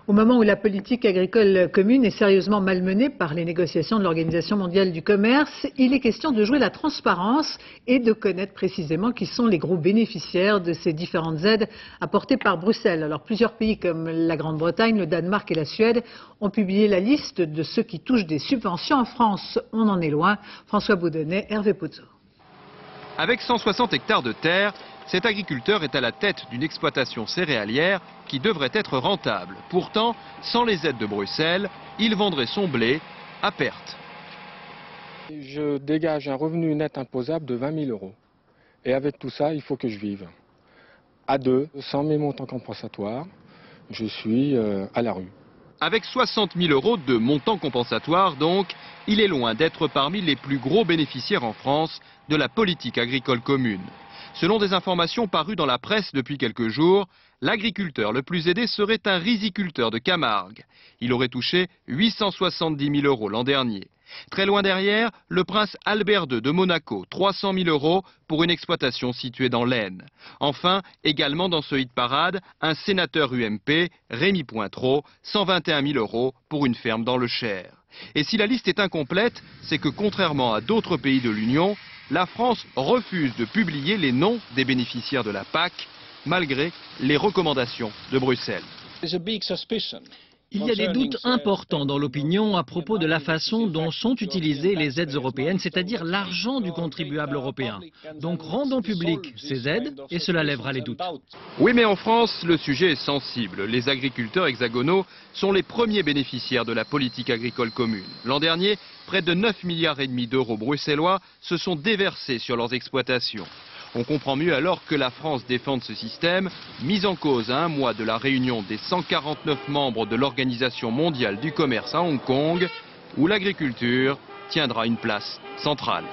Au moment où la politique agricole commune est sérieusement malmenée par les négociations de l'Organisation mondiale du commerce, il est question de jouer la transparence et de connaître précisément qui sont les gros bénéficiaires de ces différentes aides apportées par Bruxelles. Alors plusieurs pays comme la Grande-Bretagne, le Danemark et la Suède ont publié la liste de ceux qui touchent des subventions. En France, on en est loin. François Boudonnet, Hervé Pozzo. Avec 160 hectares de terre, cet agriculteur est à la tête d'une exploitation céréalière qui devrait être rentable. Pourtant, sans les aides de Bruxelles, il vendrait son blé à perte. Je dégage un revenu net imposable de 20 000 €. Et avec tout ça, il faut que je vive. À deux, sans mes montants compensatoires, je suis à la rue. Avec 60 000 € de montant compensatoire, donc, il est loin d'être parmi les plus gros bénéficiaires en France de la politique agricole commune. Selon des informations parues dans la presse depuis quelques jours, l'agriculteur le plus aidé serait un riziculteur de Camargue. Il aurait touché 870 000 € l'an dernier. Très loin derrière, le prince Albert II de Monaco, 300 000 € pour une exploitation située dans l'Aisne. Enfin, également dans ce hit-parade, un sénateur UMP, Rémy Pointreau, 121 000 € pour une ferme dans le Cher. Et si la liste est incomplète, c'est que contrairement à d'autres pays de l'Union, la France refuse de publier les noms des bénéficiaires de la PAC, malgré les recommandations de Bruxelles. Il y a des doutes importants dans l'opinion à propos de la façon dont sont utilisées les aides européennes, c'est-à-dire l'argent du contribuable européen. Donc rendons publiques ces aides et cela lèvera les doutes. Oui, mais en France, le sujet est sensible. Les agriculteurs hexagonaux sont les premiers bénéficiaires de la politique agricole commune. L'an dernier, près de 9,5 milliards d'euros bruxellois se sont déversés sur leurs exploitations. On comprend mieux alors que la France défende ce système, mis en cause à un mois de la réunion des 149 membres de l'Organisation mondiale du commerce à Hong Kong, où l'agriculture tiendra une place centrale.